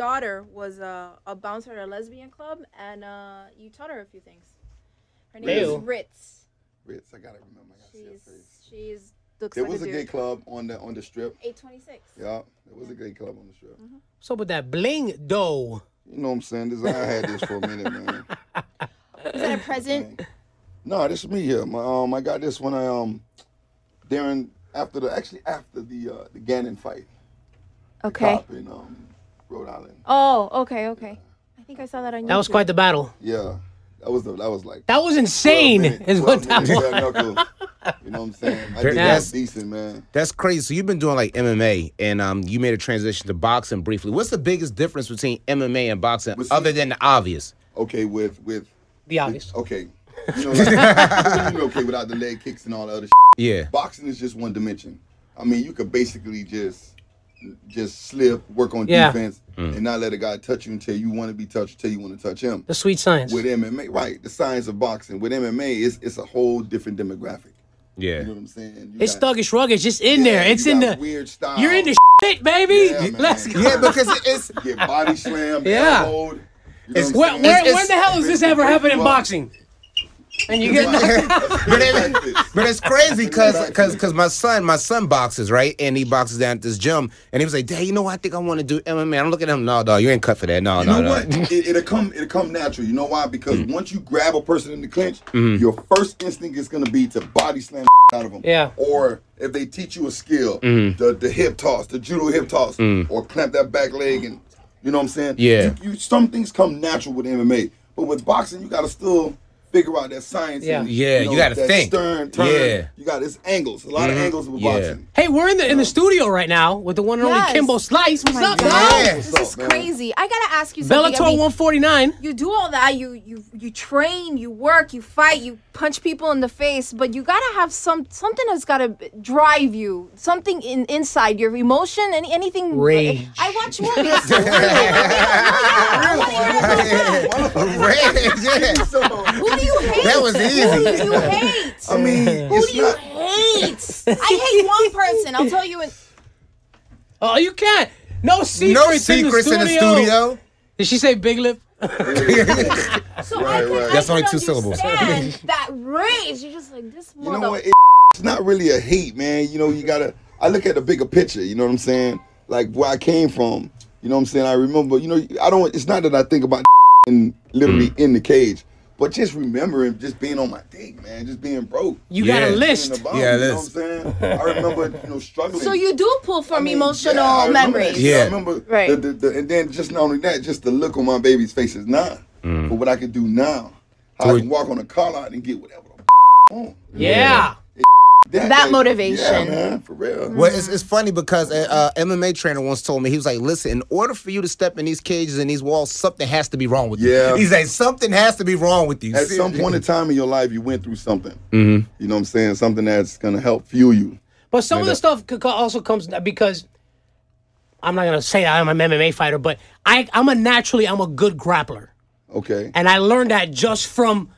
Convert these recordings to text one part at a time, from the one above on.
daughter was a bouncer at a lesbian club, and you taught her a few things. Her name is Ritz. Ritz, I gotta remember. She's looks It like was a gay club on the strip. 826. Yeah, it was a gay club on the strip. So with that bling dough. You know what I'm saying? I had this for a minute, man. Is that a present? No, this is me here. I got this when after the Gannon fight. Okay. Cop in Rhode Island. Oh, okay. I think I saw that on YouTube. That was quite the battle. Yeah, that was like. That was insane. Is what that was. You know what I'm saying? I think that's decent, man. That's crazy. So you've been doing like MMA, and you made a transition to boxing briefly. What's the biggest difference between MMA and boxing, other than the obvious? Okay, with the obvious. Okay. You know, okay, without the leg kicks and all the other shit. Yeah. Boxing is just one dimension. I mean, you could basically just slip, work on defense, and not let a guy touch you until you want to be touched, until you want to touch him. The sweet science. With MMA, right, the science of boxing. With MMA, it's a whole different demographic. Yeah. You know what I'm saying? It's thuggish rugged, just in there. It's in the weird style. You're in the shit, baby. Yeah, Let's go. Yeah, because it's get body slammed, Yeah. elbowed. Where the hell has this ever happened in boxing? And you get but it's crazy because my son boxes, right? And he boxes down at this gym, and he was like, "Dad, you know what? I think I want to do MMA." I'm looking at him, no, dog, you ain't cut for that. No, you know what? It'll come natural. You know why? Because once you grab a person in the clinch, your first instinct is gonna be to body slam out of them. Yeah. Or if they teach you a skill, the hip toss, the judo hip toss, or clamp that back leg, and you know what I'm saying? Yeah. Some things come natural with MMA, but with boxing, you gotta still figure out that science. Yeah. And, you gotta think. Stern, turn. Yeah. You got its angles. A lot of angles with boxing. Hey, we're in the studio right now with the one and only Kimbo Slice. What's up, dog? This is crazy. I gotta ask you something. Bellator 149. You do all that. You train. You work. You fight. You punch people in the face. But you gotta have something that's gotta drive you. Something inside your emotion. Anything. Rage. I watch movies. Rage. Who do you hate? That was easy. Who do you hate? I mean, who do you hate? I hate one person. I'll tell you. Oh, you can't. No secrets in the studio. Did she say big lip? So Right. That's only 2 syllables. That rage. You're just like this. You know what? It's not really a hate, man. You know, I look at the bigger picture. You know what I'm saying? Like where I came from. You know what I'm saying? I remember. You know, it's not that I think about literally in the cage. But just remembering just being on my dick, man, just being broke. You got a list. You know what I'm saying? I remember, struggling. So you do pull from emotional memories. I remember. Right. And then just not only that, just the look on my baby's faces now. For what I can do now. How I can walk on a car lot and get whatever I want. Yeah. That motivation. Yeah, man, for real. Well, it's funny because an MMA trainer once told me, he was like, listen, in order for you to step in these cages and these walls, something has to be wrong with you. Yeah. He's like, something has to be wrong with you. At some point in time in your life, you went through something. You know what I'm saying? Something that's going to help fuel you. But some of the stuff also comes because I'm not going to say I'm an MMA fighter, but I'm a good grappler. Okay. And I learned that just from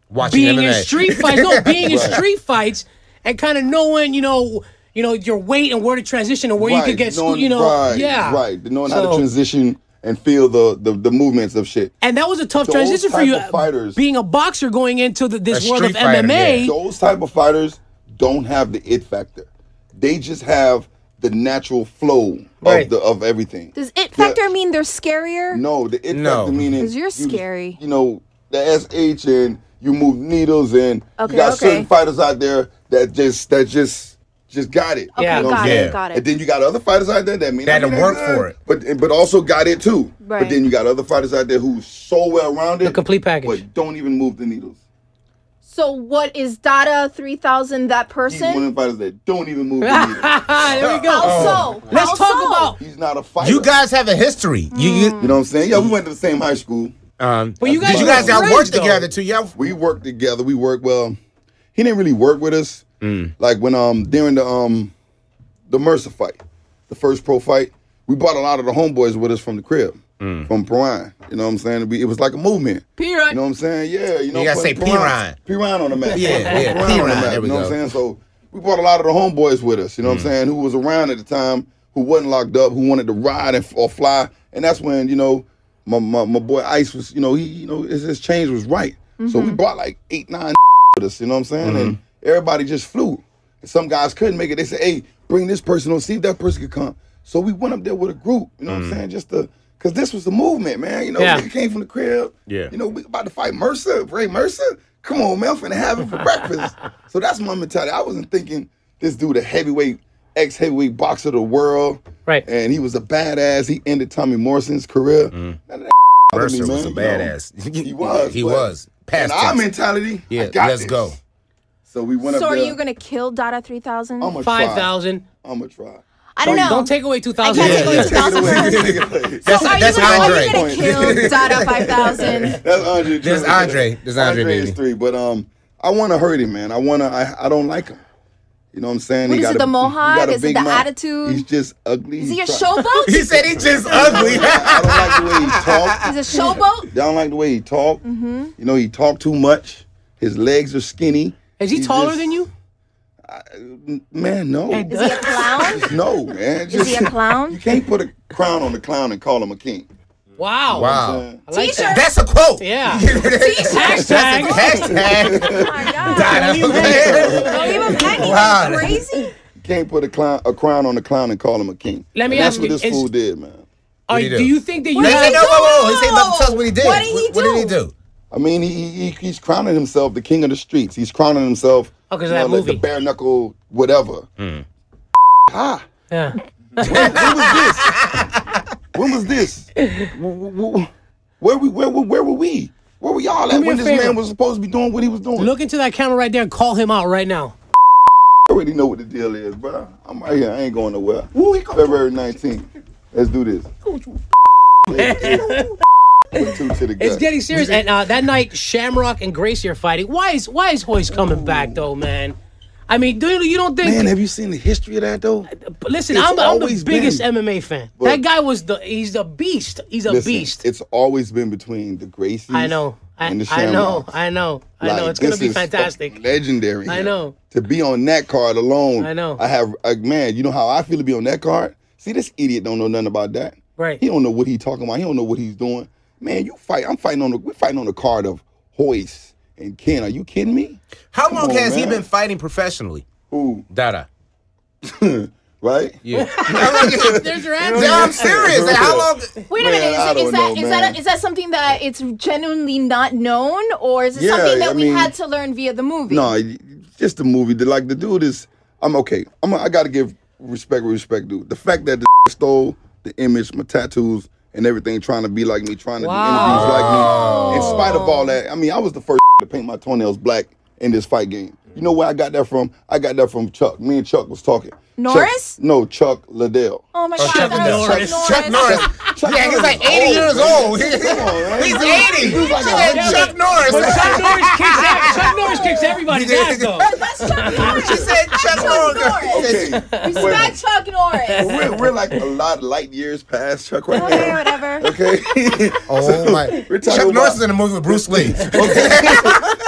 watching being MMA. in street fights. No, being in street fights and kind of knowing, your weight and where to transition and where you could get, Knowing Knowing how to transition and feel the movements of shit. And that was a tough transition for you, being a boxer going into this world of MMA. Yeah. Those type of fighters don't have the it factor. They just have the natural flow of everything. Does it factor mean they're scarier? No, the it factor meaning because you're scary. The SH and you move needles and you got certain fighters out there that just got it. Okay, you know got it. And then you got other fighters out there that had to work for it, but also got it too. Right. But then you got other fighters out there who's so well rounded, the complete package, but don't even move the needles. So what is Dada 3000? That person? He's one of the fighters that don't even move the needles. There we go. How so? Let's talk about. He's not a fighter. You guys have a history. You know what I'm saying? Yeah, we went to the same high school. But you guys y'all worked together too. We worked together. Well, he didn't really work with us. Like when during the Mercer fight, the first pro fight, we brought a lot of the homeboys with us from the crib, from Perrine. You know what I'm saying? It was like a movement. Pirine. You know what I'm saying? Yeah. You gotta say Pirine. Pirine on the map. Yeah, Pirine on the map. You know what I'm saying? So we brought a lot of the homeboys with us. You know what I'm saying? Who was around at the time who wasn't locked up, who wanted to ride or fly. And that's when, you know, my boy Ice was, you know, his change was right. So we brought like 8, 9 with us, you know what I'm saying? And everybody just flew. And some guys couldn't make it. They said, hey, bring this person on, see if that person could come. So we went up there with a group, you know what I'm saying? Just to, because this was the movement, man. You know, we came from the crib. Yeah. You know, we about to fight Ray Mercer. Come on, man, I'm finna have it for breakfast. So that's my mentality. I wasn't thinking this dude a ex-heavyweight boxer of the world. Right. And he was a badass. He ended Tommy Morrison's career. Mercer was a badass. He was. He was. And our mentality, let's go. So we went up there. So are you going to kill Dada 3000? 5,000. I'm going to try. I don't know. Don't take away 2,000. I can't take away 2,000. That's Andre. Are you going to kill Dada 5,000? That's Andre. There's Andre. There's Andre, baby. Is 3, but I want to hurt him, man. I don't like him. You know what I'm saying? What is it, the mohawk? Is it the attitude? He's just ugly. Is he a showboat? He said he's just ugly. I don't like the way he talks. He's a showboat? I don't like the way he talk. You know, he talk too much. His legs are skinny. Is he taller than you? Man, no. Is he a clown? No, man. Is he a clown? You can't put a crown on the clown and call him a king. Wow. Wow. I like T-shirt. That's a quote. Yeah. Hashtag. Oh my God. Don't leave him hanging. Wow. That's crazy. You can't put a crown on the clown and call him a king. Let me That's ask what you, this fool did, man. Do you think that you... No. He said about to tell us what he did. What did he do? What did he do? I mean, he's crowning himself the king of the streets. He's crowning himself, because of that movie. Like the bare knuckle, whatever. Ah. Yeah. When was this? Where were we? Where were y'all at when this man was supposed to be doing what he was doing? Look into that camera right there and call him out right now. I already know what the deal is, bro. I'm right here. I ain't going nowhere. February 19th. Let's do this. It's getting serious. And that night, Shamrock and Gracie are fighting. Why is Hoist coming back though, man? I mean, you don't think? Man, have you seen the history of that though? Listen, I'm the biggest MMA fan. That guy he's a beast. He's a beast. It's always been between the Gracies. I know. And the Shamrocks. I know. It's gonna be fantastic. Legendary. I know. To be on that card alone. I know. I have man. You know how I feel to be on that card. See, this idiot don't know nothing about that. Right. He don't know what he's talking about. He don't know what he's doing. Man, we're fighting on the card of Hoist and Ken. Are you kidding me? How long has he been fighting professionally? Who? Dada. Right? Yeah. There's your answer. No, I'm serious. How long? Wait a minute. Is that something that it's genuinely not known, or is it something that we had to learn via the movie? No, just the movie. Like the dude is. I'm okay. I got to give respect where respect due. The fact that the stole the image, my tattoos, and everything, trying to be like me, trying to do interviews like me. In spite of all that, I mean, I was the first to paint my toenails black in this fight game. You know where I got that from? I got that from Chuck. Me and Chuck was talking. Norris? Chuck Liddell. Oh my God. Chuck Norris. Yeah, he's like 80 years old. He's 80. Chuck Norris. Chuck Norris kicks everybody's ass, though. That's Chuck Norris. She said Chuck Norris. Okay. Respect Chuck Norris. We're like a lot of light years past Chuck right now. Whatever. Okay. Oh my. Chuck Norris is in the movie with Bruce Lee. Okay.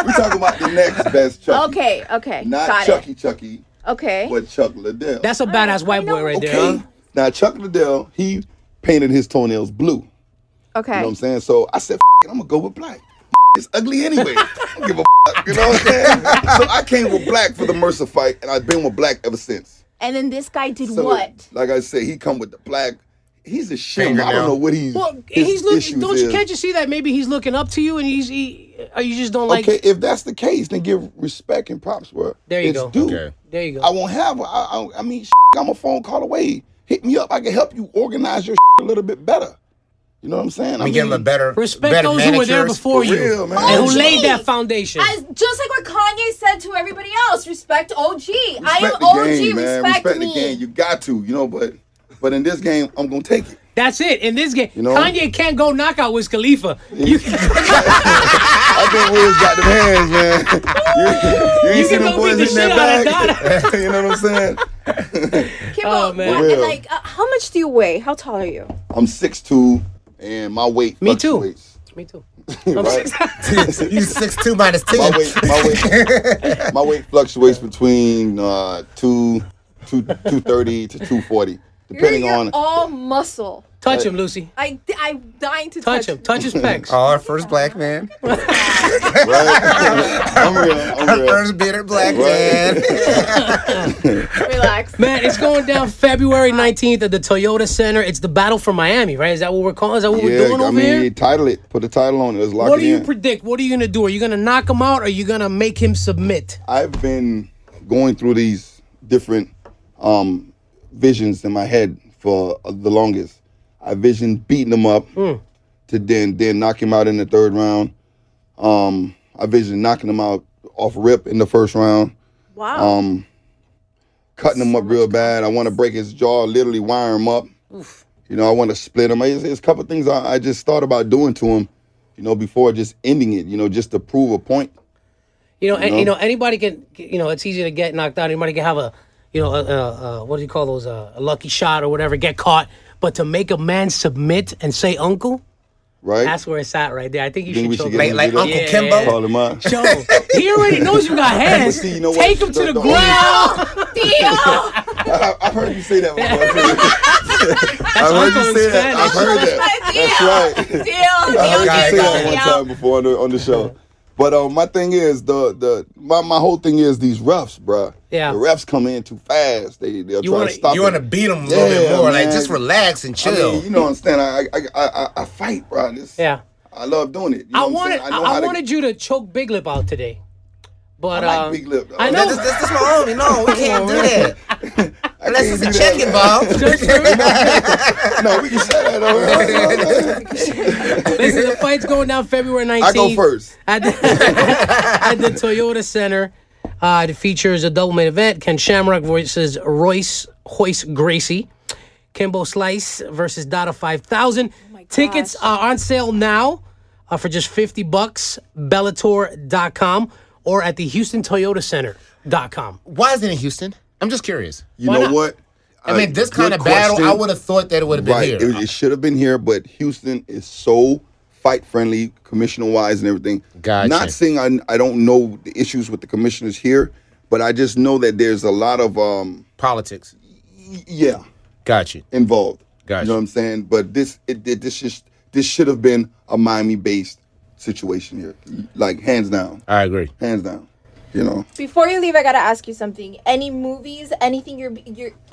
We're talking about the next best Chucky. Okay. Not Chucky. Okay. But Chuck Liddell. That's a badass white boy right there. Huh? Now, Chuck Liddell, he painted his toenails blue. Okay. You know what I'm saying? So I said, I'm going to go with black. It's ugly anyway. I don't give a fuck. You know what I'm saying? So I came with black for the Mercer fight, and I've been with black ever since. And then this guy did what? Like I said, he come with the black. He's a shame. I don't know what he's. Well, he's looking. Can't you see that maybe he's looking up to you, and you just don't like. Okay, if that's the case, then give respect and props where it's due. Okay. There you go. I won't have. I mean, I'm a phone call away. Hit me up. I can help you organize your a little bit better. You know what I'm saying? I mean, give him a better respect those who were there before you, real, man. and who laid that foundation. Just like what Kanye said to everybody else, respect OG. I am the OG. Game, man. Respect me. The game. You got to, but in this game, I'm gonna take it. That's it. In this game, You know? Kanye can't go knockout Wiz Khalifa. I think Wiz got them hands, man. You ain't see them boys in that bag. You know what I'm saying? Kimbo, man. How much do you weigh? How tall are you? I'm 6'2", and my weight fluctuates. Me too. Right? You 6'2" minus 10. My weight fluctuates between 230 to 240. depending You're on. all muscle. Touch him, Lucy. I'm dying to Touch him. Touch his pecs. Our first black man. Right? I'm real. Our first bitter black man. Relax. Man, it's going down February 19th at the Toyota Center. It's the Battle for Miami, right? Is that what we're calling? Is that what we're doing over here? Title it. Put the title on it. Let's lock What it do you in. predict? What are you going to do? Are you going to knock him out or are you going to make him submit? I've been going through these different visions in my head for the longest. I visioned beating him up to then knock him out in the third round. I visioned knocking him out off rip in the first round. Wow. Cutting him up real bad. I want to break his jaw, literally wire him up. Oof. You know, I want to split him. It's a couple things I just thought about doing to him, before just ending it, just to prove a point. Anybody can, it's easy to get knocked out. Anybody can have a what do you call those, a lucky shot or whatever, get caught. But to make a man submit and say uncle, right? That's where it's at right there. I think you should we show should get like him to Uncle do that? Kimbo? Call him out. Show. He already knows you got hands. See, you know what? Take him to the ground. I've heard you say that before. I've heard you say that. I've heard that. That's right. Deal. I heard you say that one Deal. time before on the show. But my thing is my whole thing is these refs, bruh. Yeah. The refs come in too fast. They'll try to stop. You want to beat them a little bit more, man. like just relax and chill. I mean, understand? I fight, bro. Yeah. I love doing it. You know what I'm saying? I wanted you to choke Big Lip out today. But I like Big Lip, though. I know. That's my homie. No, we can't do that. Unless it's a check involved. No, we can say that. Listen, the fight's going down February 19th. I go first. At the Toyota Center. It features a double main event. Ken Shamrock versus Royce Gracie. Kimbo Slice versus Dada 5000. Tickets are on sale now for just $50. Bellator.com or at the HoustonToyotaCenter.com. Why is it in Houston? I'm just curious. You know what? I mean, this kind of battle, I would have thought that it would have been here. It should have been here, but Houston is so fight-friendly, commissioner-wise and everything. Gotcha. Not saying I don't know the issues with the commissioners here, but I just know that there's a lot of politics. Yeah. Got you. Involved. Got You know what I'm saying? But this should have been a Miami-based situation here. Like, hands down. I agree. Hands down. Before you leave, I gotta ask you something. Any movies, anything you're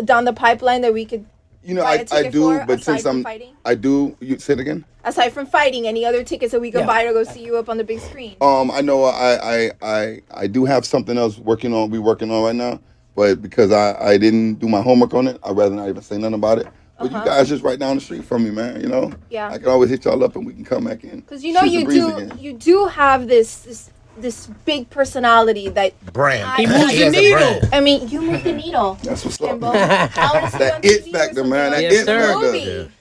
down the pipeline that we could buy a I ticket do, for, but aside since from fighting? I do. You say it again? Aside from fighting, any other tickets that we could buy to go see you up on the big screen? I know I do have something else working on right now, but because I didn't do my homework on it, I'd rather not even say nothing about it. But you guys just right down the street from me, man. Yeah. I can always hit y'all up and we can come back in. Because you do have this big personality that brand. He moves the needle. I mean, you move the needle. That's what's up. Kimbo. I wanna see you on That it TV or factor, something man. That like Yes, it sir. factor. movie.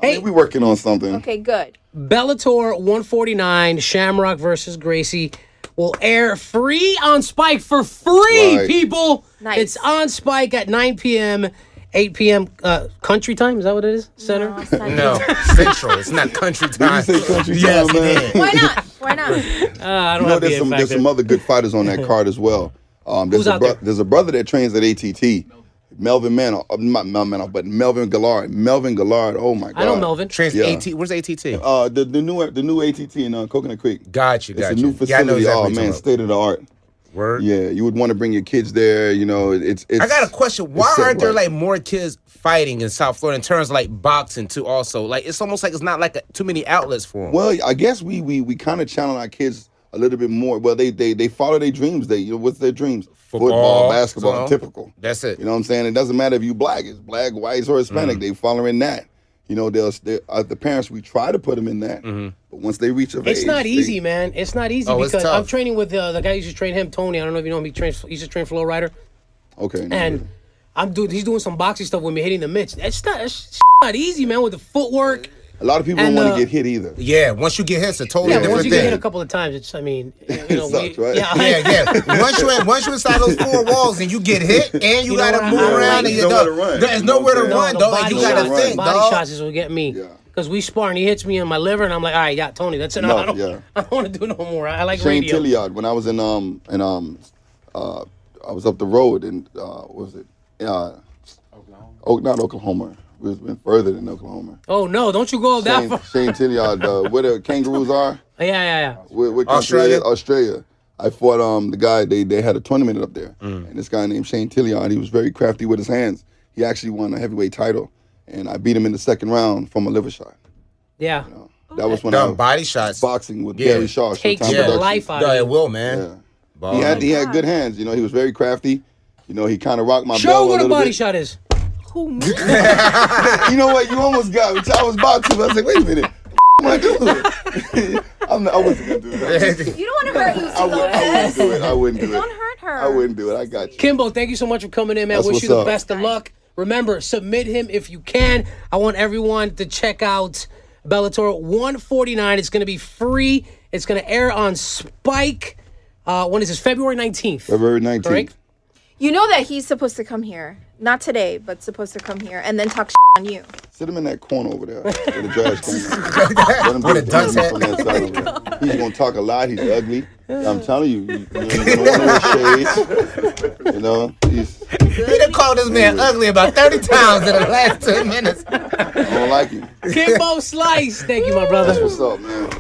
I mean, we working on something. Okay, good. Bellator 149, Shamrock versus Gracie, will air free on Spike for free, Right. people. Nice. It's on Spike at 9 p.m., 8 p.m. Country time. Is that what it is? Center? No, it's not No, Central. It's not country time. Did you say country Yes, time, it man? is. Why not? Why not? I don't have the There's some other good fighters on that card as well. Who's out there? There's a brother that trains at ATT. Melvin but Melvin Guillard. Melvin Guillard. Oh my God. I know Melvin. Trans Yeah. AT. Where's ATT? The new ATT in Coconut Creek. Got you. It's a new facility. Oh man, state of the art. Word. Yeah, you would want to bring your kids there. It's. I got a question. Why set aren't there right. like more kids fighting in South Florida in terms of like boxing too? Also, like it's almost like it's not like too many outlets for them. Well, I guess we kind of channel our kids a little bit more. Well, they follow their dreams. What's their dreams? Football, basketball, typical. That's it. You know what I'm saying? It doesn't matter if you black, it's black, white, or Hispanic. They following that. The parents, we try to put them in that, but once they reach a age, It's not easy, man. It's not easy Oh, it's because tough. I'm training with the guy who used to train him, Tony. I don't know if you know him. He used to train Flow Rider. Okay. And he's doing some boxing stuff with me, hitting the mitts. It's not easy, man, with the footwork. a lot of people don't want to get hit either. Yeah, once you get hit, it's a totally Yeah, different once you thing. get hit a couple of times, it's, I mean, sucks, right? Yeah. Once you inside those four walls and you get hit and you gotta move around and There's nowhere to run. there's nowhere to run, the dog. body You gotta shots. think, Body dog. shots is what get me. Yeah. Because we spar and he hits me in my liver and I'm like, all right, yeah, Tony, that's enough. I don't want to do no more. I like Shane radio. Tilliard, when I was I was up the road and what was it? Not Oklahoma. It's been further than Oklahoma. Oh no! Don't you go up that far. Shane Tilliard, where the kangaroos are. Yeah. What Australia? Australia. I fought the guy. They had a tournament up there, and this guy named Shane Tilliard. He was very crafty with his hands. He actually won a heavyweight title, and I beat him in the second round from a liver shot. Yeah. You know, that was when I was body shots. boxing with Gary Shaw. Takes Showtime your Productions. life out of No, you. it will, man. Yeah. He had good hands. You know, he was very crafty. You know, he kind of rocked my Show belt what a a little body bit. shot is. Who me? You know what? You almost got me. I was about to. I was like, wait a minute. What am I doing? I wasn't gonna do that. You don't want to hurt Lucy I wouldn't do it. I wouldn't do it. Don't hurt her. I wouldn't do it. I got you. Kimbo, thank you so much for coming in, man. That's Wish you what's the up. best of luck. Remember, submit him if you can. I want everyone to check out Bellator 149. It's going to be free. It's going to air on Spike. When is this? February 19th. February 19th. Correct? You know that he's supposed to come here. Not today, but supposed to come here and then talk on you. Sit him in that corner over there where the trash can. Let him With a take the duck's interview head. from that side over there. He's gonna talk a lot. He's ugly. I'm telling you, you don't want to wear shades. You know, He done called this man ugly about 30 times in the last 2 minutes. I don't like him. Kimbo Slice. Thank you, my brother. That's what's up, man.